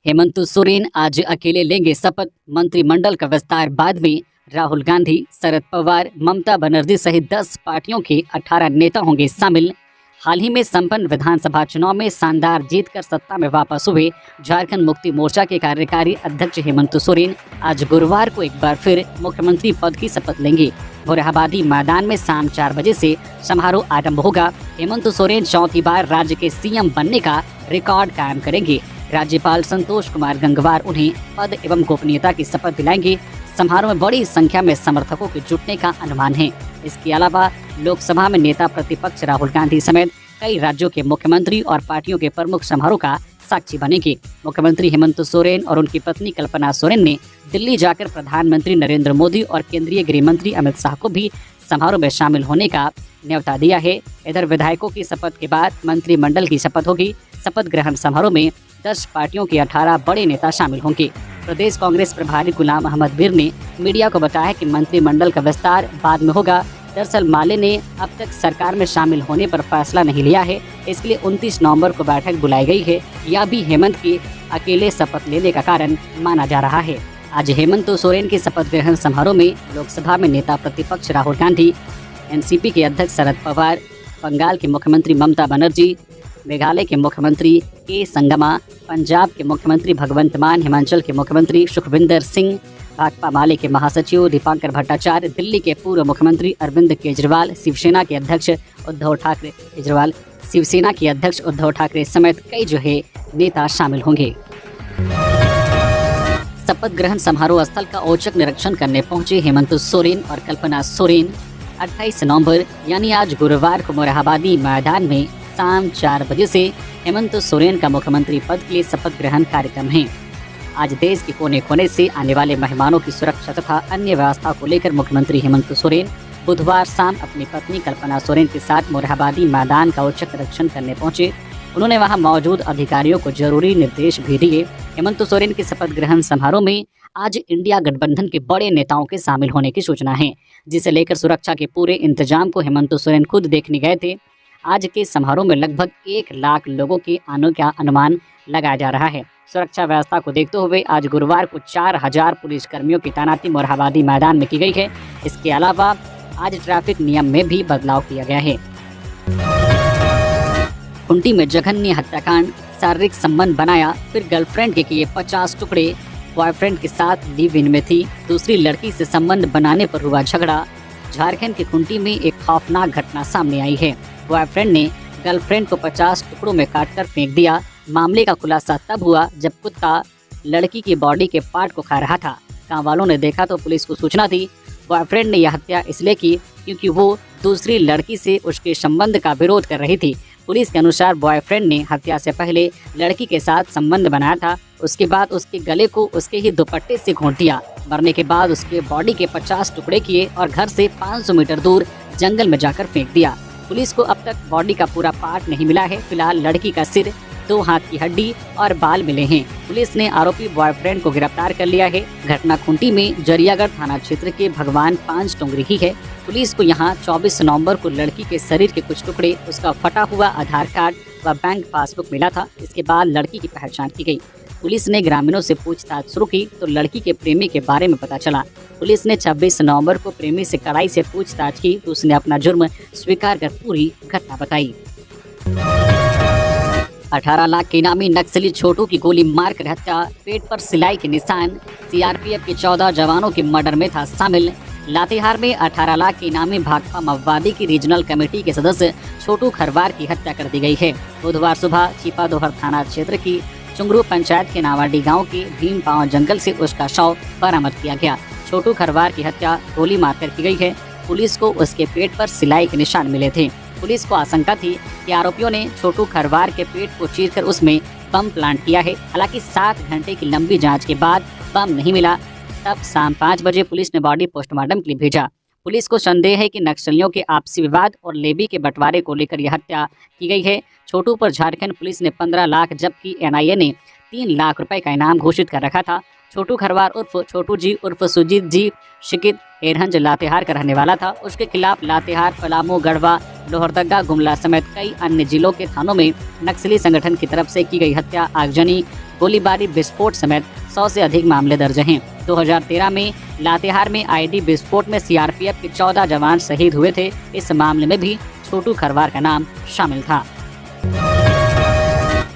हेमंत सोरेन आज अकेले लेंगे शपथ। मंत्रिमंडल का विस्तार बाद में राहुल गांधी, शरद पवार, ममता बनर्जी सहित 10 पार्टियों के 18 नेता होंगे शामिल। हाल ही में संपन्न विधानसभा चुनाव में शानदार जीत कर सत्ता में वापस हुए झारखंड मुक्ति मोर्चा के कार्यकारी अध्यक्ष हेमंत सोरेन आज गुरुवार को एक बार फिर मुख्यमंत्री पद की शपथ लेंगे। मोरहाबादी मैदान में शाम 4 बजे से समारोह आरंभ होगा। हेमंत सोरेन चौथी बार राज्य के सीएम बनने का रिकॉर्ड कायम करेंगे। राज्यपाल संतोष कुमार गंगवार उन्हें पद एवं गोपनीयता की शपथ दिलाएंगे। समारोह में बड़ी संख्या में समर्थकों के जुटने का अनुमान है। इसके अलावा लोकसभा में नेता प्रतिपक्ष राहुल गांधी समेत कई राज्यों के मुख्यमंत्री और पार्टियों के प्रमुख समारोह का साक्षी बनेंगे। मुख्यमंत्री हेमंत सोरेन और उनकी पत्नी कल्पना सोरेन ने दिल्ली जाकर प्रधानमंत्री नरेंद्र मोदी और केंद्रीय गृह मंत्री अमित शाह को भी समारोह में शामिल होने का न्योता दिया है। इधर विधायकों की शपथ के बाद मंत्रिमंडल की शपथ होगी। शपथ ग्रहण समारोह में 10 पार्टियों के 18 बड़े नेता शामिल होंगे। प्रदेश कांग्रेस प्रभारी गुलाम अहमद मीर ने मीडिया को बताया कि मंत्रिमंडल का विस्तार बाद में होगा। दरअसल माले ने अब तक सरकार में शामिल होने पर फैसला नहीं लिया है, इसलिए 29 नवंबर को बैठक बुलाई गई है। यह भी हेमंत की अकेले शपथ लेने का कारण माना जा रहा है। आज हेमंत सोरेन के शपथ ग्रहण समारोह में लोकसभा में नेता प्रतिपक्ष राहुल गांधी, एनसीपी के अध्यक्ष शरद पवार, बंगाल के मुख्यमंत्री ममता बनर्जी, मेघालय के मुख्यमंत्री के संगमा, पंजाब के मुख्यमंत्री भगवंत मान, हिमाचल के मुख्यमंत्री सुखविंदर सिंह, भाकपा माले के महासचिव दीपांकर भट्टाचार्य, दिल्ली के पूर्व मुख्यमंत्री अरविंद केजरीवाल, शिवसेना के अध्यक्ष उद्धव ठाकरे समेत कई जो है नेता शामिल होंगे। शपथ ग्रहण समारोह स्थल का औचक निरीक्षण करने पहुंचे हेमंत सोरेन और कल्पना सोरेन 28 नवंबर यानी आज गुरुवार को मोरहाबादी मैदान में शाम 4 बजे से हेमंत सोरेन का मुख्यमंत्री पद के लिए शपथ ग्रहण कार्यक्रम है। आज देश के कोने कोने से आने वाले मेहमानों की सुरक्षा तथा अन्य व्यवस्था को लेकर मुख्यमंत्री हेमंत सोरेन बुधवार शाम अपनी पत्नी कल्पना सोरेन के साथ मोरहाबादी मैदान का औचक निरीक्षण करने पहुंचे। उन्होंने वहां मौजूद अधिकारियों को जरूरी निर्देश भी दिए। हेमंत सोरेन के शपथ ग्रहण समारोह में आज इंडिया गठबंधन के बड़े नेताओं के शामिल होने की सूचना है, जिसे लेकर सुरक्षा के पूरे इंतजाम को हेमंत सोरेन खुद देखने गए थे। आज के समारोह में लगभग 1 लाख लोगों के आने का अनुमान लगाया जा रहा है। सुरक्षा व्यवस्था को देखते हुए आज गुरुवार को 4000 पुलिस कर्मियों की तैनाती मोरहाबादी मैदान में की गई है। इसके अलावा आज ट्रैफिक नियम में भी बदलाव किया गया है। खूंटी में जघन्य हत्याकांड, शारीरिक संबंध बनाया फिर गर्लफ्रेंड के किए 50 टुकड़े। बॉयफ्रेंड के साथ लिव इन में थी, दूसरी लड़की से संबंध बनाने पर हुआ झगड़ा। झारखंड के खूंटी में एक खौफनाक घटना सामने आई है। बॉयफ्रेंड ने गर्लफ्रेंड को 50 टुकड़ों में काटकर फेंक दिया। मामले का खुलासा तब हुआ जब कुत्ता लड़की की बॉडी के पार्ट को खा रहा था। गाँव वालों ने देखा तो पुलिस को सूचना दी। बॉयफ्रेंड ने यह हत्या इसलिए की क्योंकि वो दूसरी लड़की से उसके संबंध का विरोध कर रही थी। पुलिस के अनुसार बॉयफ्रेंड ने हत्या से पहले लड़की के साथ संबंध बनाया था। उसके बाद उसके गले को उसके ही दुपट्टे से घोंट दिया। मरने के बाद उसके बॉडी के 50 टुकड़े किए और घर से 500 मीटर दूर जंगल में जाकर फेंक दिया। पुलिस को अब तक बॉडी का पूरा पार्ट नहीं मिला है। फिलहाल लड़की का सिर, 2 हाथ की हड्डी और बाल मिले हैं। पुलिस ने आरोपी बॉयफ्रेंड को गिरफ्तार कर लिया है। घटना खूंटी में जरियागढ़ थाना क्षेत्र के भगवान 5 टोंगरी की है। पुलिस को यहां 24 नवंबर को लड़की के शरीर के कुछ टुकड़े, उसका फटा हुआ आधार कार्ड व बैंक पासबुक मिला था। इसके बाद लड़की की पहचान की गई। पुलिस ने ग्रामीणों से पूछताछ शुरू की तो लड़की के प्रेमी के बारे में पता चला। पुलिस ने 26 नवंबर को प्रेमी से कड़ाई से पूछताछ की तो उसने अपना जुर्म स्वीकार कर पूरी घटना बताई। 18 लाख के इनामी नक्सली छोटू की गोली मारकर हत्या, पेट पर सिलाई के निशान। सीआरपीएफ के 14 जवानों के मर्डर में था शामिल। लातेहार में 18 लाख के इनामी भाकपा माओवादी की रीजनल कमेटी के सदस्य छोटू खरवार की हत्या कर दी गई है। बुधवार सुबह छिपादोहर थाना क्षेत्र की चुंगरू पंचायत के नावाडी गांव के भीम पांव जंगल से उसका शव बरामद किया गया। छोटू खरवार की हत्या गोली मारकर की गई है। पुलिस को उसके पेट पर सिलाई के निशान मिले थे। पुलिस को आशंका थी कि आरोपियों ने छोटू खरवार के पेट को चीरकर उसमें बम प्लांट किया है। हालांकि 7 घंटे की लंबी जांच के बाद बम नहीं मिला। तब शाम 5 बजे पुलिस ने बॉडी पोस्टमार्टम के लिए भेजा। पुलिस को संदेह है कि नक्सलियों के आपसी विवाद और लेवी के बंटवारे को लेकर यह हत्या की गई है। छोटू पर झारखंड पुलिस ने 15 लाख जबकि एनआईए ने 3 लाख रुपए का इनाम घोषित कर रखा था। छोटू खरवार उर्फ छोटू जी उर्फ सुजीत जी शिकित एरहंज लातेहार का रहने वाला था। उसके खिलाफ लातेहार, पलामू, गढ़वा, लोहरदगा, गुमला समेत कई अन्य जिलों के थानों में नक्सली संगठन की तरफ से की गई हत्या, आगजनी, गोलीबारी, विस्फोट समेत 100 से अधिक मामले दर्ज हैं। 2013 में लातेहार में आईडी विस्फोट में सीआरपीएफ के 14 जवान शहीद हुए थे। इस मामले में भी छोटू खरवार का नाम शामिल था।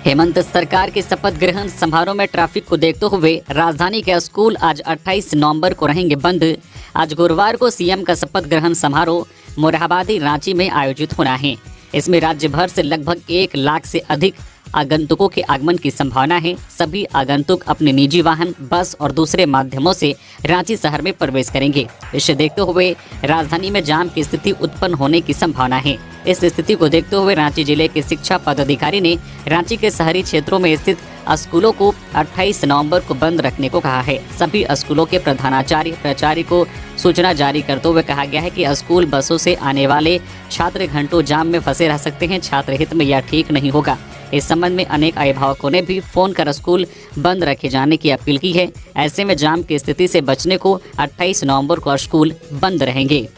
हेमंत सरकार के शपथ ग्रहण समारोह में ट्रैफिक को देखते हुए राजधानी के स्कूल आज 28 नवंबर को रहेंगे बंद। आज गुरुवार को सीएम का शपथ ग्रहण समारोह मोरहाबादी रांची में आयोजित होना है। इसमें राज्य भर से लगभग 1 लाख से अधिक आगंतुकों के आगमन की संभावना है। सभी आगंतुक अपने निजी वाहन, बस और दूसरे माध्यमों से रांची शहर में प्रवेश करेंगे। इसे देखते हुए राजधानी में जाम की स्थिति उत्पन्न होने की संभावना है। इस स्थिति को देखते हुए रांची जिले के शिक्षा पदाधिकारी ने रांची के शहरी क्षेत्रों में स्थित स्कूलों को 28 नवंबर को बंद रखने को कहा है। सभी स्कूलों के प्रधानाचार्य, प्राचार्य को सूचना जारी करते हुए कहा गया है कि स्कूल बसों से आने वाले छात्र घंटों जाम में फंसे रह सकते हैं। छात्र हित में यह ठीक नहीं होगा। इस संबंध में अनेक अभिभावकों ने भी फोन कर स्कूल बंद रखे जाने की अपील की है। ऐसे में जाम की स्थिति से बचने को 28 नवंबर को स्कूल बंद रहेंगे।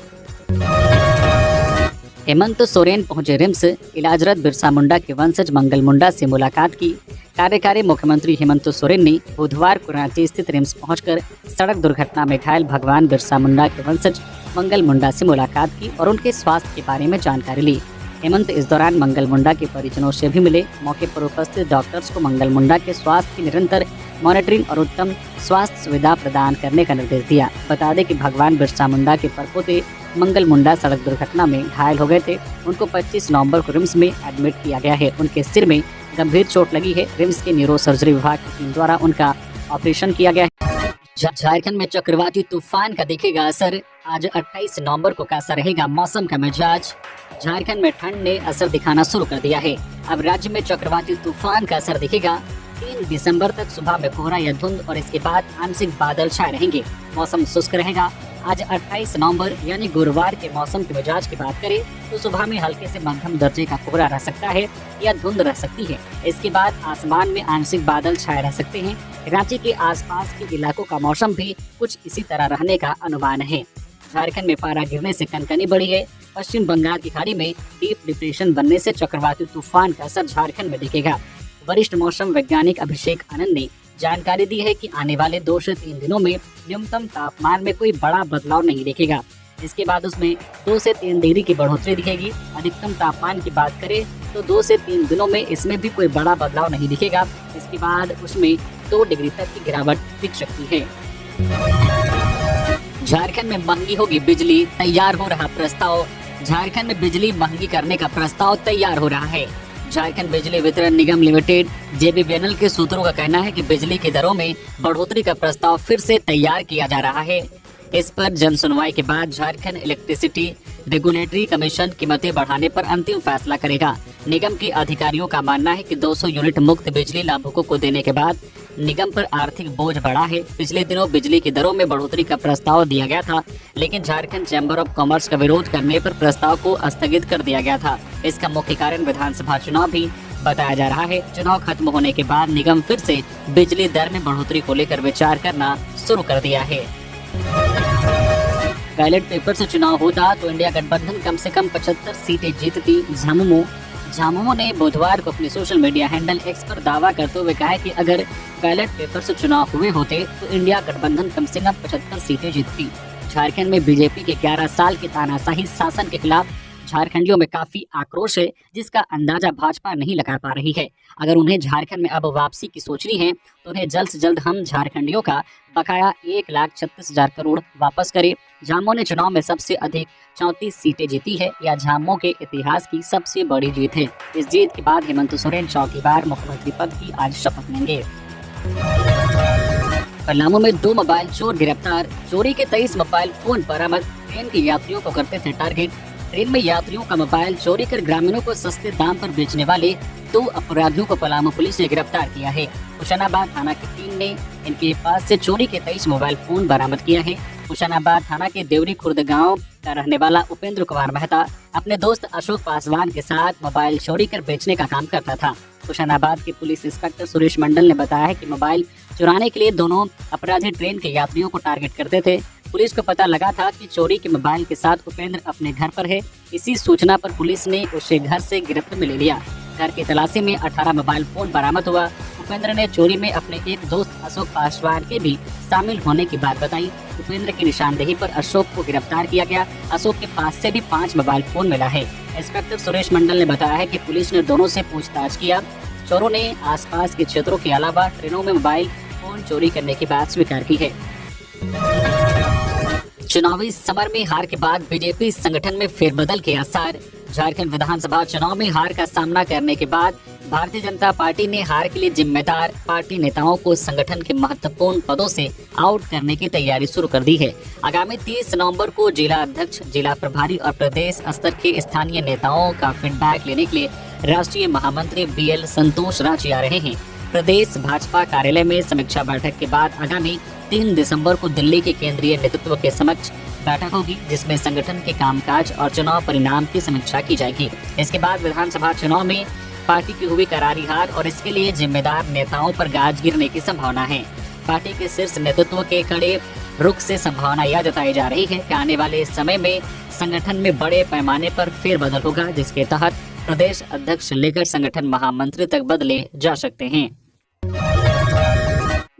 हेमंत सोरेन पहुंचे रिम्स, इलाजरत बिरसा मुंडा के वंशज मंगल मुंडा से मुलाकात की। कार्यकारी मुख्यमंत्री हेमंत सोरेन ने बुधवार को रांची स्थित रिम्स पहुंचकर सड़क दुर्घटना में घायल भगवान बिरसा मुंडा के वंशज मंगल मुंडा से मुलाकात की और उनके स्वास्थ्य के बारे में जानकारी ली। हेमंत इस दौरान मंगल मुंडा के परिजनों से भी मिले। मौके पर उपस्थित डॉक्टर्स को मंगल मुंडा के स्वास्थ्य की निरंतर मॉनिटरिंग और उत्तम स्वास्थ्य सुविधा प्रदान करने का निर्देश दिया। बता दें कि भगवान बिरसा मुंडा के परपोते मंगल मुंडा सड़क दुर्घटना में घायल हो गए थे। उनको 25 नवंबर को रिम्स में एडमिट किया गया है। उनके सिर में गंभीर चोट लगी है। रिम्स के न्यूरो सर्जरी विभाग की टीम द्वारा उनका ऑपरेशन किया गया है। झारखंड में चक्रवाती तूफान का दिखेगा असर। आज 28 नवंबर को कैसा रहेगा मौसम का मिजाज। झारखंड में ठंड ने असर दिखाना शुरू कर दिया है। अब राज्य में चक्रवाती तूफान का असर दिखेगा। 3 दिसंबर तक सुबह में कोहरा या धुंध और इसके बाद आंशिक बादल छाए रहेंगे। मौसम शुष्क रहेगा। आज 28 नवंबर यानी गुरुवार के मौसम के मिजाज की बात करें तो सुबह में हल्के से मध्यम दर्जे का कोहरा रह सकता है या धुंध रह सकती है। इसके बाद आसमान में आंशिक बादल छाए रह सकते हैं। रांची के आसपास के इलाकों का मौसम भी कुछ इसी तरह रहने का अनुमान है। झारखंड में पारा गिरने से कनकनी बढ़ी है। पश्चिम बंगाल की खाड़ी में डीप डिप्रेशन बनने से चक्रवाती तूफान का असर झारखंड में दिखेगा। वरिष्ठ मौसम वैज्ञानिक अभिषेक आनंद ने जानकारी दी है कि आने वाले 2 से 3 दिनों में न्यूनतम तापमान में कोई बड़ा बदलाव नहीं दिखेगा। इसके बाद उसमें 2 से 3 डिग्री की बढ़ोतरी दिखेगी। अधिकतम तापमान की बात करें तो 2 से 3 दिनों में इसमें भी कोई बड़ा बदलाव नहीं दिखेगा। इसके बाद उसमें 2 डिग्री तक की गिरावट दिख सकती है। झारखंड में महंगी होगी बिजली, तैयार हो रहा प्रस्ताव। झारखंड में बिजली महंगी करने का प्रस्ताव तैयार हो रहा है। झारखंड बिजली वितरण निगम लिमिटेड जेबीवीएनएल के सूत्रों का कहना है कि बिजली की दरों में बढ़ोतरी का प्रस्ताव फिर से तैयार किया जा रहा है। इस पर जन सुनवाई के बाद झारखंड इलेक्ट्रिसिटी रेगुलेटरी कमीशन कीमतें बढ़ाने पर अंतिम फैसला करेगा। निगम के अधिकारियों का मानना है कि 200 यूनिट मुक्त बिजली लाभुकों को देने के बाद निगम पर आर्थिक बोझ बढ़ा है। पिछले दिनों बिजली की दरों में बढ़ोतरी का प्रस्ताव दिया गया था, लेकिन झारखंड चैम्बर ऑफ कॉमर्स का विरोध करने पर प्रस्ताव को स्थगित कर दिया गया था। इसका मुख्य कारण विधानसभा चुनाव भी बताया जा रहा है। चुनाव खत्म होने के बाद निगम फिर से बिजली दर में बढ़ोतरी को लेकर विचार करना शुरू कर दिया है। बैलेट पेपर से चुनाव होता तो इंडिया गठबंधन कम से कम 75 सीटें जीतती। झामुमो ने बुधवार को अपने सोशल मीडिया हैंडल एक्स पर दावा करते हुए कहा कि अगर बैलेट पेपर से चुनाव हुए होते तो इंडिया गठबंधन कम से कम 75 सीटें जीतती। झारखंड में बीजेपी के 11 साल के तानाशाही शासन के खिलाफ झारखंडियों में काफी आक्रोश है, जिसका अंदाजा भाजपा नहीं लगा पा रही है। अगर उन्हें झारखंड में अब वापसी की सोचनी है तो उन्हें जल्द से जल्द हम झारखंडियों का बकाया 1,36,000 करोड़ वापस करें। झामुमो ने चुनाव में सबसे अधिक 34 सीटें जीती है। यह झामुमो के इतिहास की सबसे बड़ी जीत है। इस जीत के बाद हेमंत सोरेन चौथी बार मुख्यमंत्री पद की आज शपथ लेंगे। पलामू में 2 मोबाइल चोर गिरफ्तार। चोरी के 23 मोबाइल फोन बरामद। ट्रेन के यात्रियों को करते थे टारगेट। ट्रेन में यात्रियों का मोबाइल चोरी कर ग्रामीणों को सस्ते दाम पर बेचने वाले 2 अपराधियों को पलामू पुलिस ने गिरफ्तार किया है। हुसैनाबाद थाना की टीम ने इनके पास से चोरी के 23 मोबाइल फोन बरामद किया है। हुसैनाबाद थाना के देवरी खुर्द गांव का रहने वाला उपेंद्र कुमार मेहता अपने दोस्त अशोक पासवान के साथ मोबाइल चोरी कर बेचने का काम करता था। हुसैनाबाद के पुलिस इंस्पेक्टर सुरेश मंडल ने बताया है कि मोबाइल चुराने के लिए दोनों अपराधी ट्रेन के यात्रियों को टारगेट करते थे। पुलिस को पता लगा था कि चोरी के मोबाइल के साथ उपेंद्र अपने घर पर है। इसी सूचना पर पुलिस ने उसे घर से गिरफ्त में ले लिया। घर की तलाशी में 18 मोबाइल फोन बरामद हुआ। उपेंद्र ने चोरी में अपने एक दोस्त अशोक पासवान के भी शामिल होने की बात बताई। उपेंद्र की निशानदेही पर अशोक को गिरफ्तार किया गया। अशोक के पास से भी 5 मोबाइल फोन मिला है। इंस्पेक्टर सुरेश मंडल ने बताया है कि पुलिस ने दोनों से पूछताछ किया। चोरों ने आसपास के क्षेत्रों के अलावा ट्रेनों में मोबाइल फोन चोरी करने की बात स्वीकार की है। चुनावी समर में हार के बाद बीजेपी संगठन में फेरबदल के आसार। झारखंड विधानसभा चुनाव में हार का सामना करने के बाद भारतीय जनता पार्टी ने हार के लिए जिम्मेदार पार्टी नेताओं को संगठन के महत्वपूर्ण पदों से आउट करने की तैयारी शुरू कर दी है। आगामी 30 नवंबर को जिला अध्यक्ष, जिला प्रभारी और प्रदेश स्तर के स्थानीय नेताओं का फीडबैक लेने के लिए राष्ट्रीय महामंत्री BL संतोष रांची आ रहे हैं। प्रदेश भाजपा कार्यालय में समीक्षा बैठक के बाद आगामी 3 दिसंबर को दिल्ली के केंद्रीय नेतृत्व के समक्ष बैठक होगी, जिसमें संगठन के कामकाज और चुनाव परिणाम की समीक्षा की जाएगी। इसके बाद विधानसभा चुनाव में पार्टी की हुई करारी हार और इसके लिए जिम्मेदार नेताओं पर गाज गिरने की संभावना है। पार्टी के शीर्ष नेतृत्व के कड़े रुख से संभावना यह जताई जा रही है कि आने वाले समय में संगठन में बड़े पैमाने पर फेरबदल होगा, जिसके तहत प्रदेश अध्यक्ष से लेकर संगठन महामंत्री तक बदले जा सकते हैं।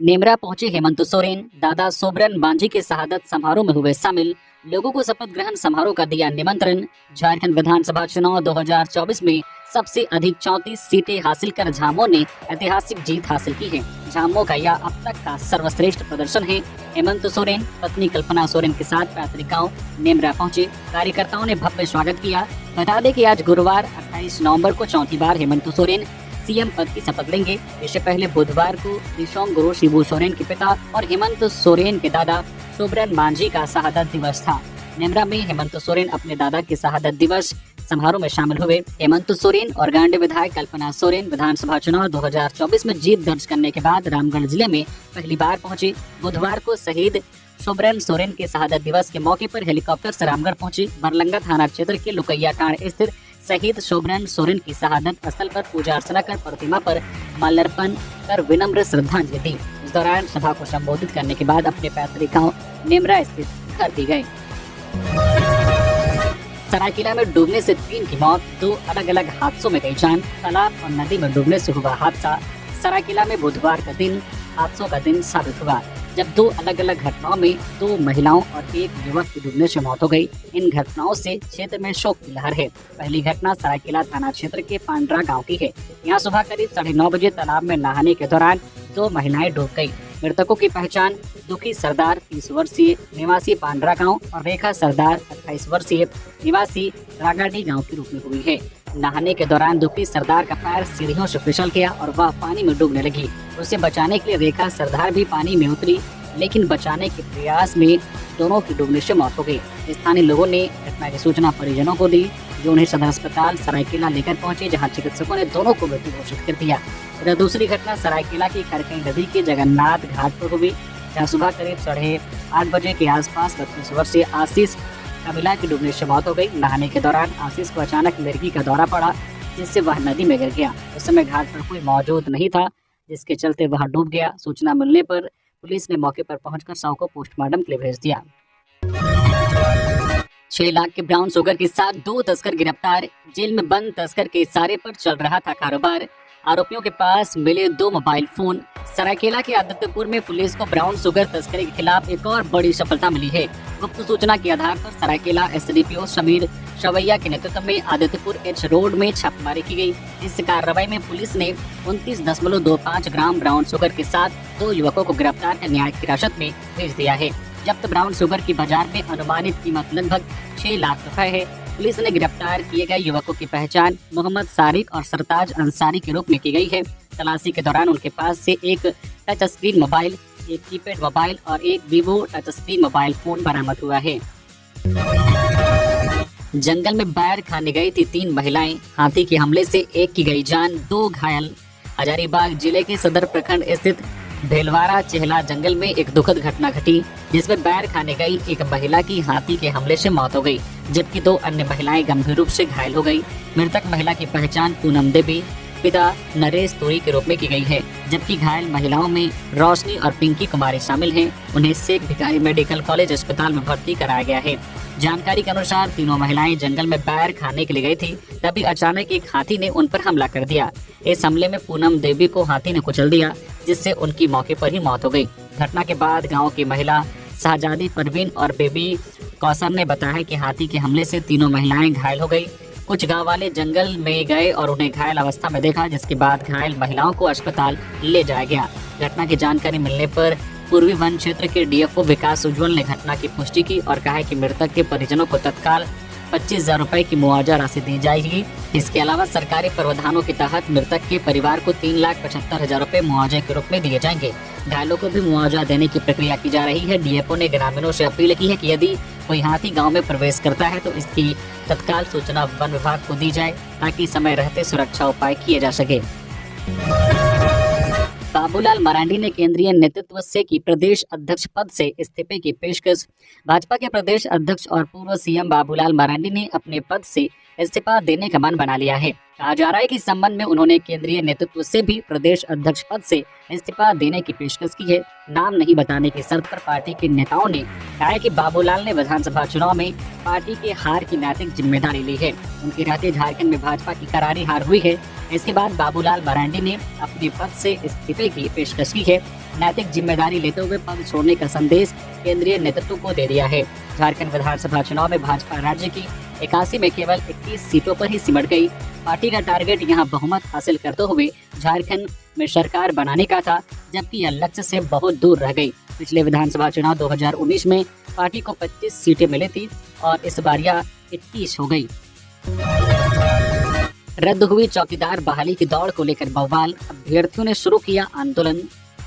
नेमरा पहुंचे हेमंत सोरेन, दादा सोबरन मांझी के शहादत समारोह में हुए शामिल। लोगों को शपथ ग्रहण समारोह का दिया निमंत्रण। झारखंड विधानसभा चुनाव 2024 में सबसे अधिक 34 सीटें हासिल कर झामुमो ने ऐतिहासिक जीत हासिल की है। झामुमो का यह अब तक का सर्वश्रेष्ठ प्रदर्शन है। हेमंत सोरेन पत्नी कल्पना सोरेन के साथ पैतृक गांव नेमरा पहुंचे। कार्यकर्ताओं ने भव्य स्वागत किया। बता दें कि आज गुरुवार 28 नवंबर को चौथी बार हेमंत सोरेन सीएम पद की शपथ लेंगे। इससे पहले बुधवार को दिशोंग गुरु शिबू सोरेन के पिता और हेमंत सोरेन के दादा सोबरन मांझी का शहादत दिवस था। नेमरा में हेमंत सोरेन अपने दादा के शहादत दिवस समारोह में शामिल हुए। हेमंत सोरेन और गांडी विधायक कल्पना सोरेन विधानसभा चुनाव 2024 में जीत दर्ज करने के बाद रामगढ़ जिले में पहली बार पहुंचे। बुधवार को शहीद सोबरन सोरेन के शहादत दिवस के मौके पर हेलीकॉप्टर से रामगढ़ पहुंचे। बरलंगा थाना क्षेत्र के लुकैया टांड स्थित शहीद सोबरन सोरेन की शहादत स्थल पर पूजा अर्चना कर प्रतिमा पर माल्यार्पण कर विनम्र श्रद्धांजलि दी। इस दौरान सभा को संबोधित करने के बाद अपने पैतृक गांव नेमरा स्थित घर भी गए। सरायकेला में डूबने से 3 की मौत, 2 अलग अलग हादसों में गई जान। तालाब और नदी में डूबने से हुआ हादसा। सरायकेला में बुधवार का दिन हादसों का दिन साबित हुआ, जब 2 अलग अलग घटनाओं में 2 महिलाओं और 1 युवक की डूबने से मौत हो गई। इन घटनाओं से क्षेत्र में शोक की लहर है। पहली घटना सरायकेला थाना क्षेत्र के पांड्रा गांव की है। यहाँ सुबह करीब 9:30 बजे तालाब में नहाने के दौरान 2 महिलाएं डूब गई। मृतकों की पहचान दुखी सरदार 30 वर्षीय निवासी पांड्रा गांव और रेखा सरदार 28 वर्षीय निवासी रागाडी गांव के रूप में हुई है। नहाने के दौरान दुखी सरदार का पैर सीढ़ियों से फिसल गया और वह पानी में डूबने लगी। उसे बचाने के लिए रेखा सरदार भी पानी में उतरी, लेकिन बचाने के प्रयास में दोनों की डूबने से मौत हो गई। स्थानीय लोगों ने घटना की सूचना परिजनों को दी, जो उन्हें सदर अस्पताल सरायकेला लेकर पहुंचे, जहां चिकित्सकों ने दोनों को मृत घोषित कर दिया। इधर दूसरी घटना सरायकेला की खरकई नदी के जगन्नाथ घाट पर हुई, जहाँ सुबह करीब 8:30 बजे के आसपास 32 वर्षीय आशीष कमिला की डूबने से मौत हो गई। नहाने के दौरान आशीष को अचानक मिर्गी का दौरा पड़ा, जिससे वह नदी में गिर गया। उस समय घाट पर कोई मौजूद नहीं था, जिसके चलते वह डूब गया। सूचना मिलने पर पुलिस ने मौके पर पहुंचकर शव को पोस्टमार्टम के लिए भेज दिया। 6 लाख के ब्राउन शुगर के साथ 2 तस्कर गिरफ्तार। जेल में बंद तस्कर के इशारे पर चल रहा था कारोबार। आरोपियों के पास मिले 2 मोबाइल फोन। सरायकेला के आदित्यपुर में पुलिस को ब्राउन शुगर तस्करी के खिलाफ एक और बड़ी सफलता मिली है। गुप्त सूचना के आधार पर सरायकेला SDPO समीर शवैया के नेतृत्व में आदित्यपुर H रोड में छापेमारी की गई। इस कार्रवाई में पुलिस ने 29.25 ग्राम ब्राउन शुगर के साथ 2 युवकों को गिरफ्तार कर न्यायिक हिरासत में भेज दिया है। जब्त ब्राउन शुगर की बाजार में अनुमानित कीमत लगभग 6 लाख रुपए है। पुलिस ने गिरफ्तार किए गए युवकों की पहचान मोहम्मद सारिक और सरताज अंसारी के रूप में की गई है। तलाशी के दौरान उनके पास से एक टच स्क्रीन मोबाइल, एक कीपैड मोबाइल और एक Vivo touch screen mobile phone बरामद हुआ है। जंगल में बैर खाने गई थी 3 महिलाएं, हाथी के हमले से एक की गई जान, 2 घायल। हजारीबाग जिले के सदर प्रखंड स्थित भेलवाड़ा चेहला जंगल में एक दुखद घटना घटी, जिसमें बैर खाने गई एक महिला की हाथी के हमले से मौत हो गई, जबकि 2 अन्य महिलाएं गंभीर रूप से घायल हो गई। मृतक महिला की पहचान पूनम देवी पिता नरेश तोरी के रूप में की गई है, जबकि घायल महिलाओं में रोशनी और पिंकी कुमारी शामिल हैं। उन्हें शेख भिखारी मेडिकल कॉलेज अस्पताल में भर्ती कराया गया है। जानकारी के अनुसार तीनों महिलाएं जंगल में बैर खाने के लिए गई थी, तभी अचानक एक हाथी ने उन पर हमला कर दिया। इस हमले में पूनम देवी को हाथी ने कुचल दिया, जिससे उनकी मौके पर ही मौत हो गई। घटना के बाद गाँव की महिला शहजादी परवीन और बेबी कौसर ने बताया कि हाथी के हमले से तीनों महिलाएं घायल हो गई। कुछ गांव वाले जंगल में गए और उन्हें घायल अवस्था में देखा, जिसके बाद घायल महिलाओं को अस्पताल ले जाया गया। घटना की जानकारी मिलने पर पूर्वी वन क्षेत्र के डीएफओ विकास उज्ज्वल ने घटना की पुष्टि की और कहा कि मृतक के परिजनों को तत्काल 25,000 रुपए की मुआवजा राशि दी जाएगी। इसके अलावा सरकारी प्रावधानों के तहत मृतक के परिवार को 3,75,000 रुपए मुआवजे के रूप में दिए जाएंगे। घायलों को भी मुआवजा देने की प्रक्रिया की जा रही है। डीएफओ ने ग्रामीणों से अपील की है कि यदि कोई हाथी गांव में प्रवेश करता है तो इसकी तत्काल सूचना वन विभाग को दी जाए, ताकि समय रहते सुरक्षा उपाय किए जा सके। बाबूलाल मरांडी ने केंद्रीय नेतृत्व से की प्रदेश अध्यक्ष पद से इस्तीफे की पेशकश। भाजपा के प्रदेश अध्यक्ष और पूर्व सीएम बाबूलाल मरांडी ने अपने पद से इस्तीफा देने का मन बना लिया है। कहा जा रहा है कि इस संबंध में उन्होंने केंद्रीय नेतृत्व से भी प्रदेश अध्यक्ष पद से इस्तीफा देने की पेशकश की है। नाम नहीं बताने की शर्त पर पार्टी के नेताओं ने कहा है कि बाबूलाल ने विधानसभा चुनाव में पार्टी के हार की नैतिक जिम्मेदारी ली है। उनके रहते झारखंड में भाजपा की करारी हार हुई है। इसके बाद बाबूलाल मरांडी ने अपने पद से इस्तीफे की पेशकश की है। नैतिक जिम्मेदारी लेते हुए पद छोड़ने का संदेश केंद्रीय नेतृत्व को दे दिया है। झारखंड विधानसभा चुनाव में भाजपा राज्य की 81 में केवल 21 सीटों पर ही सिमट गई। पार्टी का टारगेट यहां बहुमत हासिल करते हुए झारखंड में सरकार बनाने का था, जबकि यह लक्ष्य से बहुत दूर रह गई। पिछले विधानसभा चुनाव 2019 में पार्टी को 25 सीटें मिली थी और इस बार यह 21 हो गई। रद्द हुई चौकीदार बहाली की दौड़ को लेकर बवाल, अभ्यर्थियों ने शुरू किया आंदोलन।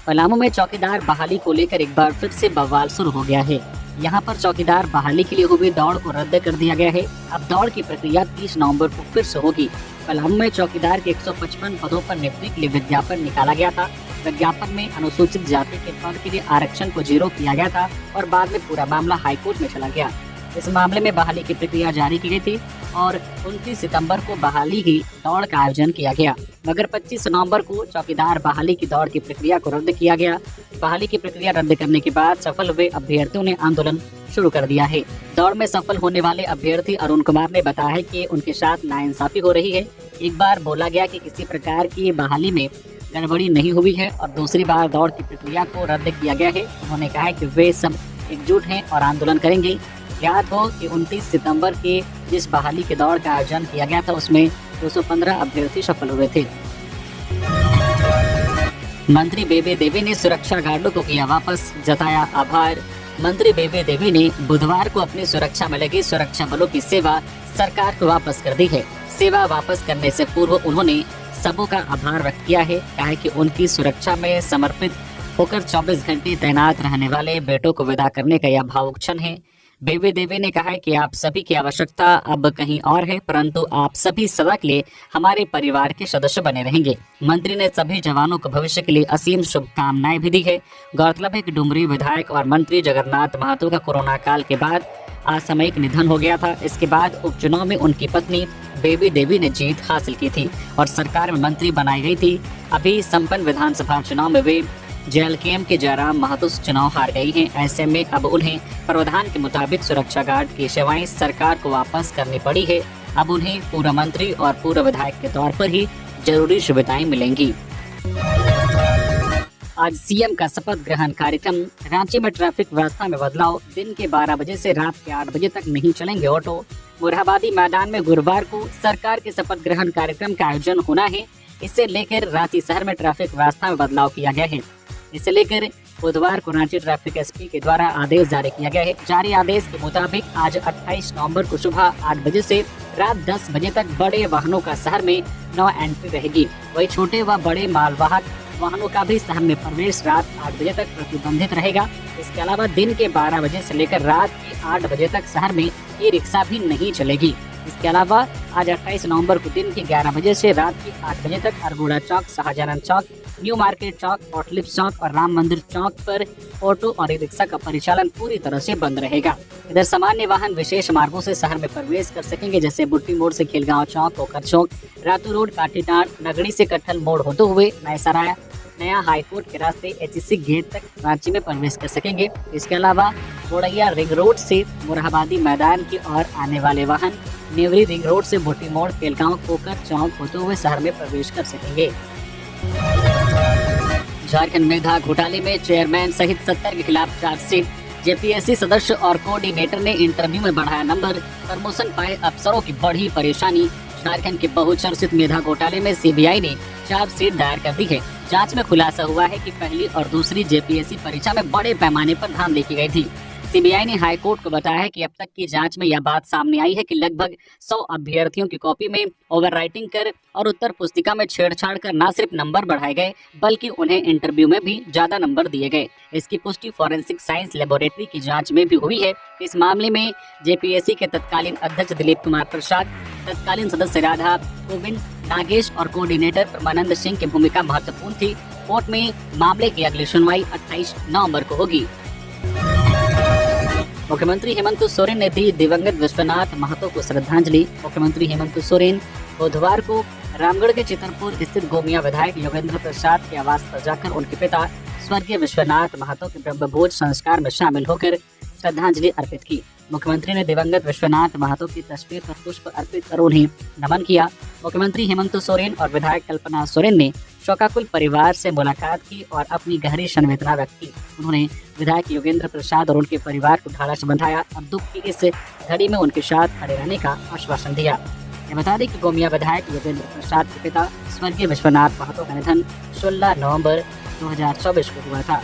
पलामू में चौकीदार बहाली को लेकर एक बार फिर से बवाल शुरू हो गया है। यहाँ पर चौकीदार बहाली के लिए हुई दौड़ को रद्द कर दिया गया है। अब दौड़ की प्रक्रिया 30 नवंबर को फिर से होगी। पलामू में चौकीदार के 155 पदों पर नियुक्ति के लिए विज्ञापन निकाला गया था। विज्ञापन में अनुसूचित जाति के पद के लिए आरक्षण को 0 किया गया था और बाद में पूरा मामला हाईकोर्ट में चला गया। इस मामले में बहाली की प्रक्रिया जारी की गई थी और 29 सितंबर को बहाली की दौड़ का आयोजन किया गया, मगर 25 नवंबर को चौकीदार बहाली की दौड़ की प्रक्रिया को रद्द किया गया। बहाली की प्रक्रिया रद्द करने के बाद सफल हुए अभ्यर्थियों ने आंदोलन शुरू कर दिया है। दौड़ में सफल होने वाले अभ्यर्थी अरुण कुमार ने बताया है कि उनके साथ नाइंसाफी हो रही है। एक बार बोला गया कि किसी प्रकार की बहाली में गड़बड़ी नहीं हुई है और दूसरी बार दौड़ की प्रक्रिया को रद्द किया गया है। उन्होंने कहा है कि वे सब एकजुट हैं और आंदोलन करेंगे। याद हो कि 29 सितंबर के जिस बहाली के दौड़ का आयोजन किया गया था उसमें 215 अभ्यर्थी सफल हुए थे। मंत्री बेबे देवी ने सुरक्षा गार्डों को किया वापस, जताया आभार। मंत्री बेबे देवी ने बुधवार को अपनी सुरक्षा में लगे सुरक्षा बलों की सेवा सरकार को वापस कर दी है। सेवा वापस करने से पूर्व उन्होंने सबों का आभार व्यक्त किया है। कहा है कि उनकी सुरक्षा में समर्पित होकर 24 घंटे तैनात रहने वाले बेटों को विदा करने का यह भावुक क्षण है। बेबे देवी ने कहा है कि आप सभी की आवश्यकता अब कहीं और है, परंतु आप सभी सदा के लिए हमारे परिवार के सदस्य बने रहेंगे। मंत्री ने सभी जवानों को भविष्य के लिए असीम शुभकामनाएं भी दी है। गौरतलब है कि डुमरी विधायक और मंत्री जगन्नाथ महतो का कोरोना काल के बाद असामयिक निधन हो गया था। इसके बाद उपचुनाव में उनकी पत्नी बेबी देवी ने जीत हासिल की थी और सरकार में मंत्री बनाई गई थी। अभी संपन्न विधानसभा चुनाव में वे जेएलकेएम के जयराम महतो चुनाव हार गई हैं। ऐसे में अब उन्हें प्रावधान के मुताबिक सुरक्षा गार्ड की सेवाएं सरकार को वापस करनी पड़ी है। अब उन्हें पूर्व मंत्री और पूर्व विधायक के तौर पर ही जरूरी सुविधाएं मिलेंगी। आज सीएम का शपथ ग्रहण कार्यक्रम। रांची में ट्रैफिक व्यवस्था में बदलाव। दिन के 12 बजे से रात के 8 बजे तक नहीं चलेंगे ऑटो। मुरहाबादी मैदान में गुरुवार को सरकार के शपथ ग्रहण कार्यक्रम का आयोजन होना है। इसे लेकर रांची शहर में ट्रैफिक व्यवस्था में बदलाव किया गया है। इसे लेकर बुधवार को रांची ट्रैफिक एसपी के द्वारा आदेश जारी किया गया है। जारी आदेश के मुताबिक आज 28 नवंबर को सुबह 8 बजे से रात 10 बजे तक बड़े वाहनों का शहर में नो एंट्री रहेगी। वही छोटे व बड़े मालवाहक वाहनों का भी शहर में प्रवेश रात 8 बजे तक प्रतिबंधित रहेगा। इसके अलावा दिन के 12 बजे से लेकर रात के 8 बजे तक शहर में ई रिक्शा भी नहीं चलेगी। इसके अलावा आज 28 नवंबर को दिन के 11 बजे से रात के 8 बजे तक अरगोड़ा चौक, शाहजहां चौक, न्यू मार्केट चौक, पोर्टलिप चौक और राम मंदिर चौक पर ऑटो और रिक्शा का परिचालन पूरी तरह से बंद रहेगा। इधर सामान्य वाहन विशेष मार्गों से शहर में प्रवेश कर सकेंगे, जैसे बुट्टी मोड़ से खेलगांव चौक, कोकर चौक, रातू रोड, काठीटाड़, नगड़ी से कट्ठल मोड़ होते हुए नया नया हाईकोर्ट के रास्ते एचईसी गेट तक रांची में प्रवेश कर सकेंगे। इसके अलावा बोड़ैया रिंग रोड से मुराबादी मैदान की ओर आने वाले वाहन नेवरी रिंग रोड से बुट्टी मोड़, खेलगांव, कोकर चौक होते हुए शहर में प्रवेश कर सकेंगे। झारखंड मेधा घोटाले में चेयरमैन सहित 70 के खिलाफ चार्जशीट। जेपीएससी सदस्य और कोऑर्डिनेटर ने इंटरव्यू में बढ़ाया नंबर, प्रमोशन पाए अफसरों की बढ़ी परेशानी। झारखंड के बहुचर्चित मेधा घोटाले में सीबीआई ने चार्जशीट दायर कर दी है। जांच में खुलासा हुआ है कि पहली और दूसरी जेपीएससी परीक्षा में बड़े पैमाने पर धांधली की गई थी। सीबीआई ने हाईकोर्ट को बताया है कि अब तक की जांच में यह बात सामने आई है कि लगभग 100 अभ्यर्थियों की कॉपी में ओवरराइटिंग कर और उत्तर पुस्तिका में छेड़छाड़ कर न सिर्फ नंबर बढ़ाए गए बल्कि उन्हें इंटरव्यू में भी ज्यादा नंबर दिए गए। इसकी पुष्टि फॉरेंसिक साइंस लेबोरेटरी की जांच में भी हुई है। इस मामले में जेपीएससी के तत्कालीन अध्यक्ष दिलीप कुमार प्रसाद, तत्कालीन सदस्य राधा गोविंद नागेश और कोऑर्डिनेटर परमानंद सिंह की भूमिका महत्वपूर्ण थी। कोर्ट में मामले की अगली सुनवाई 28 नवंबर को होगी। मुख्यमंत्री हेमंत सोरेन ने दी दिवंगत विश्वनाथ महतो को श्रद्धांजलि। मुख्यमंत्री हेमंत सोरेन बुधवार को रामगढ़ के चितरपुर स्थित गोमिया विधायक योगेंद्र प्रसाद के आवास पर जाकर उनके पिता स्वर्गीय विश्वनाथ महतो के ब्रह्मभोज संस्कार में शामिल होकर श्रद्धांजलि अर्पित की। मुख्यमंत्री ने दिवंगत विश्वनाथ महतो की तस्वीर पर पुष्प अर्पित कर उन्हें नमन किया। मुख्यमंत्री हेमंत सोरेन और विधायक कल्पना सोरेन ने शोकाकुल परिवार से मुलाकात की और अपनी गहरी संवेदना व्यक्त की। उन्होंने विधायक योगेंद्र प्रसाद और उनके परिवार को ढाढ़स बंधाया और दुख की इस घड़ी में उनके साथ खड़े रहने का आश्वासन दिया। ये बता दें कि गोमिया विधायक योगेंद्र प्रसाद के पिता स्वर्गीय विश्वनाथ महतो का निधन 16 नवंबर 2024 को हुआ था।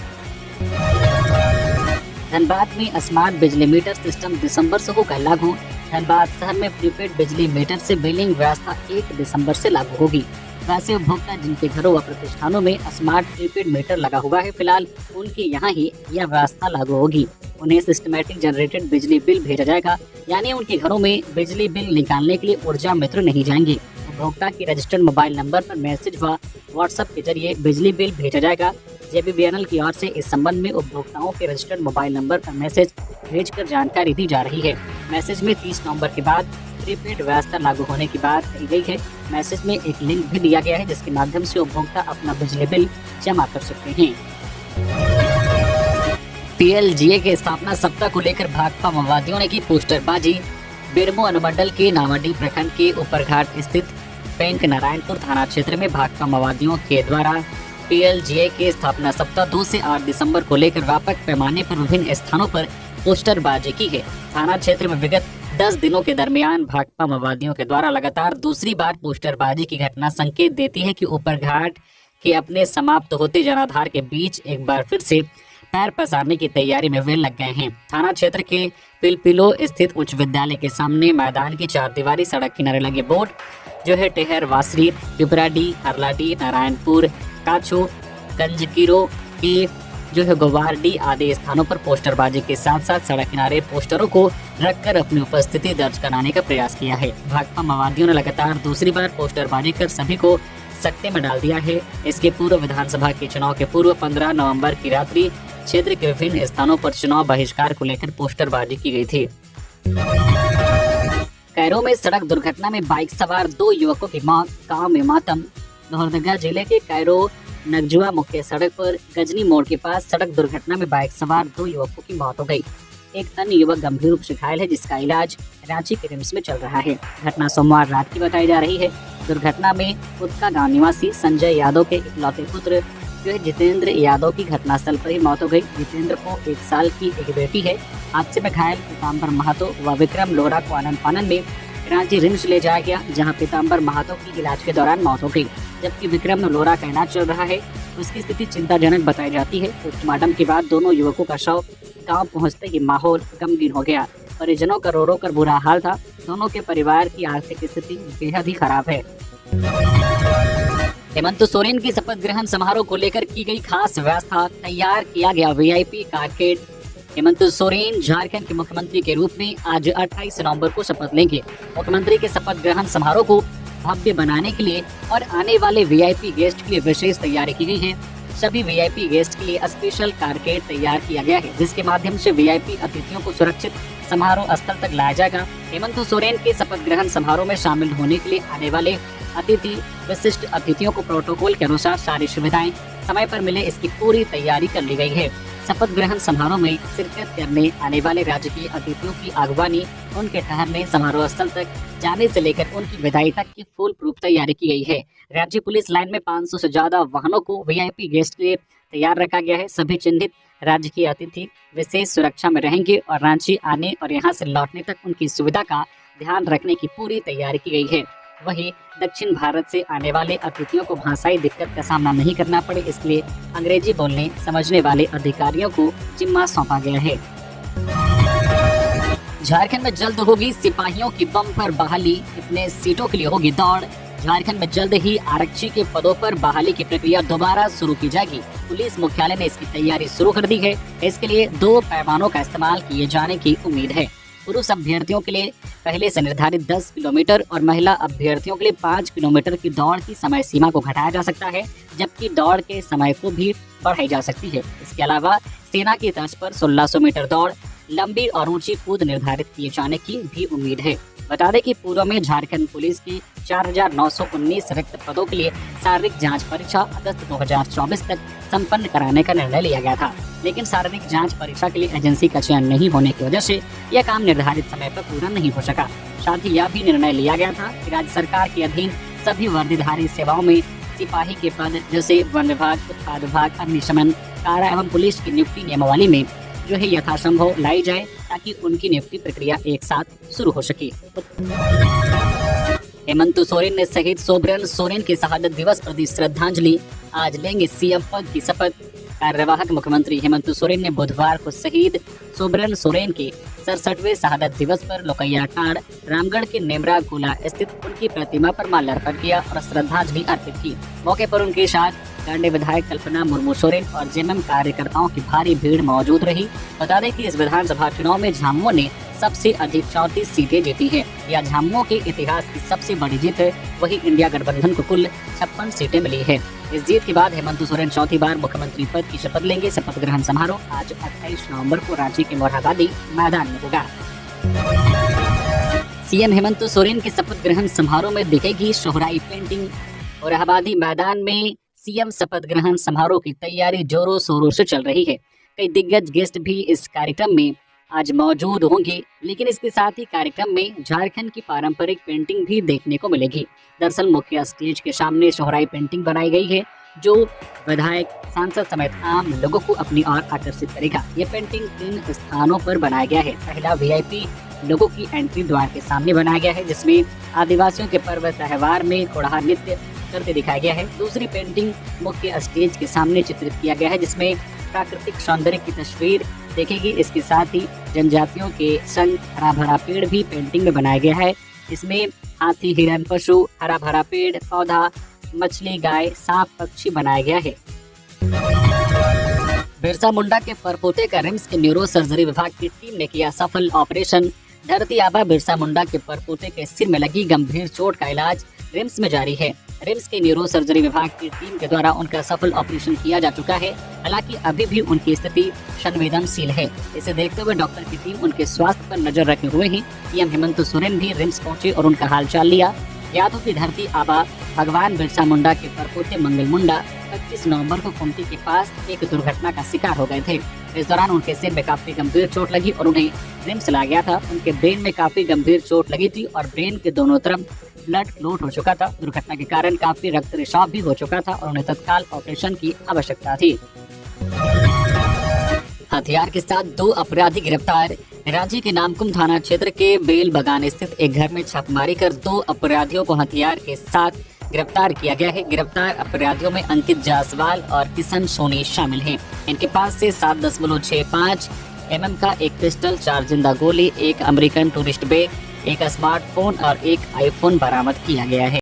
धनबाद में स्मार्ट बिजली मीटर सिस्टम दिसंबर से होगा लागू। धनबाद शहर में प्रीपेड बिजली मीटर से बिलिंग व्यवस्था 1 दिसंबर से लागू होगी। वैसे उपभोक्ता जिनके घरों व प्रतिष्ठानों में स्मार्ट प्रीपेड मीटर लगा हुआ है, फिलहाल उनके यहाँ ही यह व्यवस्था लागू होगी। उन्हें सिस्टमैटिक जनरेटेड बिजली बिल भेजा जाएगा, यानी उनके घरों में बिजली बिल निकालने के लिए ऊर्जा मित्र नहीं जाएंगे। उपभोक्ता के रजिस्टर्ड मोबाइल नंबर पर मैसेज व व्हाट्सएप के जरिए बिजली बिल भेजा जाएगा। जेबीबीएनएल की ओर से इस संबंध में उपभोक्ताओं के रजिस्टर्ड मोबाइल नंबर पर मैसेज भेजकर जानकारी दी जा रही है। मैसेज में 30 नवंबर के बाद प्रीपेड व्यवस्था लागू होने की बात कही गई है। मैसेज में एक लिंक भी दिया गया है जिसके माध्यम से उपभोक्ता अपना बिजली बिल जमा कर सकते हैं। पीएलजीए के स्थापना सप्ताह को लेकर भाकपा माओवादियों ने की पोस्टरबाजी। बेरमो अनुमंडल के नावाडी प्रखंड के ऊपरघाट स्थित बैंक नारायणपुर थाना क्षेत्र में भाकपा माओवादियों के द्वारा पीएलजीए के स्थापना सप्ताह 2 से 8 दिसंबर को लेकर व्यापक पैमाने पर विभिन्न स्थानों पर पोस्टरबाजी की है। थाना क्षेत्र में विगत 10 दिनों के दरमियान भाकपा माओवादियों के द्वारा लगातार दूसरी बार पोस्टरबाजी की घटना संकेत देती है कि ऊपरघाट के अपने समाप्त होते जनाधार के बीच एक बार फिर से पैर पसारने की तैयारी में वे लग गए हैं। थाना क्षेत्र के पिलपिलो स्थित उच्च विद्यालय के सामने मैदान की 4 दीवारी सड़क किनारे लगे बोर्ड जो है टेहर वासरी, पिपराडी, हरलाडी, नारायणपुर, काछो, कंजकीरो के जो है गोवारडी आदि स्थानों पर पोस्टरबाजी के साथ साथ सड़क किनारे पोस्टरों को रखकर अपनी उपस्थिति दर्ज कराने का प्रयास किया है। भाकपा माओवादियों ने लगातार दूसरी बार पोस्टरबाजी कर सभी को सकते में डाल दिया है। इसके पूर्व विधानसभा के चुनाव के पूर्व 15 नवंबर की रात्रि क्षेत्र के विभिन्न स्थानों पर चुनाव बहिष्कार को लेकर पोस्टरबाजी की गई थी। कैरो में सड़क दुर्घटना में बाइक सवार 2 युवकों की मौत, गांव में मातम। लोहरदगा जिले के कैरो नगजुआ मुख्य सड़क पर गजनी मोड़ के पास सड़क दुर्घटना में बाइक सवार 2 युवकों की मौत हो गई। एक अन्य युवक गंभीर रूप से घायल है जिसका इलाज रांची के रिम्स में चल रहा है। घटना सोमवार रात की बताई जा रही है। दुर्घटना में उदका गांव निवासी संजय यादव के इकलौते पुत्र जो है जितेंद्र यादव की घटनास्थल पर ही मौत हो गई। जितेंद्र को 1 साल की एक बेटी है। हादसे में घायल पीताम्बर महतो व विक्रम लोहरा को आनन फानन में रांची रिम्स ले जाया गया, जहां पीताम्बर महतो की इलाज के दौरान मौत हो गई, जबकि विक्रम लोहरा का इलाज चल रहा है। उसकी स्थिति चिंताजनक बताई जाती है। पोस्टमार्टम के बाद दोनों युवकों का शव गांव पहुंचते ही माहौल गमगीन हो गया। परिजनों का रो रो कर बुरा हाल था। दोनों के परिवार की आर्थिक स्थिति बेहद ही खराब है। हेमंत सोरेन की शपथ ग्रहण समारोह को लेकर की गई खास व्यवस्था, तैयार किया गया वीआईपी कारकेड। हेमंत सोरेन झारखंड के मुख्यमंत्री के रूप में आज 28 नवंबर को शपथ लेंगे। मुख्यमंत्री के शपथ ग्रहण समारोह को भव्य बनाने के लिए और आने वाले वीआईपी गेस्ट के लिए विशेष तैयारी की गई है। सभी वीआईपी गेस्ट के लिए स्पेशल कारकेड तैयार किया गया है, जिसके माध्यम से वीआईपी अतिथियों को सुरक्षित समारोह स्थल तक लाया जाएगा। हेमंत सोरेन के शपथ ग्रहण समारोह में शामिल होने के लिए आने वाले अतिथि विशिष्ट अतिथियों को प्रोटोकॉल के अनुसार सारी सुविधाएं समय पर मिले, इसकी पूरी तैयारी कर ली गई है। शपथ ग्रहण समारोह में शिरकत करने आने वाले राजकीय अतिथियों की आगवानी, उनके ठहरने, समारोह स्थल तक जाने से लेकर उनकी विदाई तक की फुल प्रूफ तैयारी की गई है। राज्य पुलिस लाइन में 500 से ज्यादा वाहनों को वीआईपी गेस्ट के लिए तैयार रखा गया है। सभी चिन्हित राजकीय अतिथि विशेष सुरक्षा में रहेंगे और रांची आने और यहां से लौटने तक उनकी सुविधा का ध्यान रखने की पूरी तैयारी की गई है। वहीं दक्षिण भारत से आने वाले अतिथियों को भाषाई दिक्कत का सामना नहीं करना पड़े, इसलिए अंग्रेजी बोलने समझने वाले अधिकारियों को जिम्मा सौंपा गया है। झारखंड में जल्द होगी सिपाहियों की बम्पर बहाली, कितने सीटों के लिए होगी दौड़। झारखंड में जल्द ही आरक्षी के पदों पर बहाली की प्रक्रिया दोबारा शुरू की जाएगी। पुलिस मुख्यालय ने इसकी तैयारी शुरू कर दी है। इसके लिए 2 पैमानों का इस्तेमाल किए जाने की उम्मीद है। पुरुष अभ्यर्थियों के लिए पहले से निर्धारित 10 किलोमीटर और महिला अभ्यर्थियों के लिए 5 किलोमीटर की दौड़ की समय सीमा को घटाया जा सकता है, जबकि दौड़ के समय को भी बढ़ाई जा सकती है। इसके अलावा सेना की तर्ज पर 1600 मीटर दौड़, लंबी और ऊंची कूद निर्धारित किए जाने की भी उम्मीद है। बता दें कि पूर्व में झारखंड पुलिस की 4919 रिक्त पदों के लिए शारीरिक जांच परीक्षा अगस्त 2024 तक संपन्न कराने का निर्णय लिया गया था, लेकिन शारीरिक जांच परीक्षा के लिए एजेंसी का चयन नहीं होने की वजह से यह काम निर्धारित समय पर पूरा नहीं हो सका। साथ ही यह भी निर्णय लिया गया था कि राज्य सरकार के अधीन सभी वर्दीधारी सेवाओं में सिपाही के पद जैसे वन विभाग, उत्पाद विभाग, अग्निशमन, कारा एवं पुलिस की नियुक्ति नियमावली में जो है यथासंभव लाई जाए, ताकि उनकी नियुक्ति प्रक्रिया एक साथ शुरू हो सके। हेमंत सोरेन ने शहीद सोबरन सोरेन के शहादत दिवस पर दी श्रद्धांजलि, आज लेंगे सीएम पद की शपथ। कार्यवाहक मुख्यमंत्री हेमंत सोरेन ने बुधवार को शहीद सोबरन सोरेन के 67वें शहादत दिवस पर लोकैया टाड़ रामगढ़ के नेमरा गोला स्थित उनकी प्रतिमा पर माल्यार्पण किया और श्रद्धांजलि अर्पित की। मौके पर उनके साथ कांडे विधायक कल्पना मुर्मू सोरेन और जेएमएम कार्यकर्ताओं की भारी भीड़ मौजूद रही। बता दें कि इस विधानसभा चुनाव में झामुमो ने सबसे अधिक 34 सीटें जीती है। यह झामुमो के इतिहास की सबसे बड़ी जीत है। वहीं इंडिया गठबंधन को कुल 56 सीटें मिली है। इस जीत के बाद हेमंत सोरेन चौथी बार मुख्यमंत्री पद की शपथ लेंगे। शपथ ग्रहण समारोह आज 28 नवंबर को रांची के मोरहाबादी मैदान में होगा। सीएम हेमंत सोरेन के शपथ ग्रहण समारोह में दिखेगी सोहराई पेंटिंग। मोरहाबादी मैदान में सीएम शपथ ग्रहण समारोह की तैयारी जोरों शोरों से चल रही है। कई दिग्गज गेस्ट भी इस कार्यक्रम में आज मौजूद होंगे, लेकिन इसके साथ ही कार्यक्रम में झारखंड की पारंपरिक पेंटिंग भी देखने को मिलेगी। दरअसल मुख्य स्टेज के सामने सोहराई पेंटिंग बनाई गई है, जो विधायक, सांसद समेत आम लोगों को अपनी ओर आकर्षित करेगा। ये पेंटिंग 3 स्थानों पर बनाया गया है। पहला वीआईपी लोगों की एंट्री द्वार के सामने बनाया गया है, जिसमें आदिवासियों के पर्व त्योहार में कोढ़ा नृत्य करते दिखाया गया है। दूसरी पेंटिंग मुख्य स्टेज के सामने चित्रित किया गया है, जिसमें प्राकृतिक सौंदर्य की तस्वीर देखेगी। इसके साथ ही जनजातियों के संग हरा भरा पेड़ भी पेंटिंग में बनाया गया है। इसमें हाथी, हिरन, पशु, हरा भरा पेड़ पौधा, मछली, गाय, सांप, पक्षी बनाया गया है। बिरसा मुंडा के परपोते का रिम्स के न्यूरो सर्जरी विभाग की टीम ने किया सफल ऑपरेशन। धरती आबा बिरसा मुंडा के परपोते के सिर में लगी गंभीर चोट का इलाज रिम्स में जारी है। रिम्स के न्यूरो सर्जरी विभाग की टीम के द्वारा उनका सफल ऑपरेशन किया जा चुका है। हालांकि अभी भी उनकी स्थिति संवेदनशील है। इसे देखते हुए डॉक्टर की टीम उनके स्वास्थ्य पर नजर रखे हुए ही सीएम हेमंत सोरेन भी रिम्स पहुंचे और उनका हालचाल लिया। याद हो कि धरती आबा भगवान बिरसा मुंडा के परपोते मंगल मुंडा 25 नवंबर को कुमती के पास एक दुर्घटना का शिकार हो गए थे। इस दौरान उनके सिर में काफी गंभीर चोट लगी और उन्हें रिम्स लाया गया था। उनके ब्रेन में काफी गंभीर चोट लगी थी और ब्रेन के दोनों तरफ ब्लड क्लॉट हो चुका था। दुर्घटना के कारण काफी रक्त रिसाव भी हो चुका था और उन्हें तत्काल ऑपरेशन की आवश्यकता थी। हथियार के साथ 2 अपराधी गिरफ्तार। रांची के नामकुम थाना क्षेत्र के बेल बगान स्थित एक घर में छापेमारी कर 2 अपराधियों को हथियार के साथ गिरफ्तार किया गया है। गिरफ्तार अपराधियों में अंकित जायसवाल और किशन सोनी शामिल हैं। इनके पास से 7.65 mm का एक पिस्टल, 4 जिंदा गोली, एक अमेरिकन टूरिस्ट बैग, एक स्मार्टफोन और एक आईफोन बरामद किया गया है।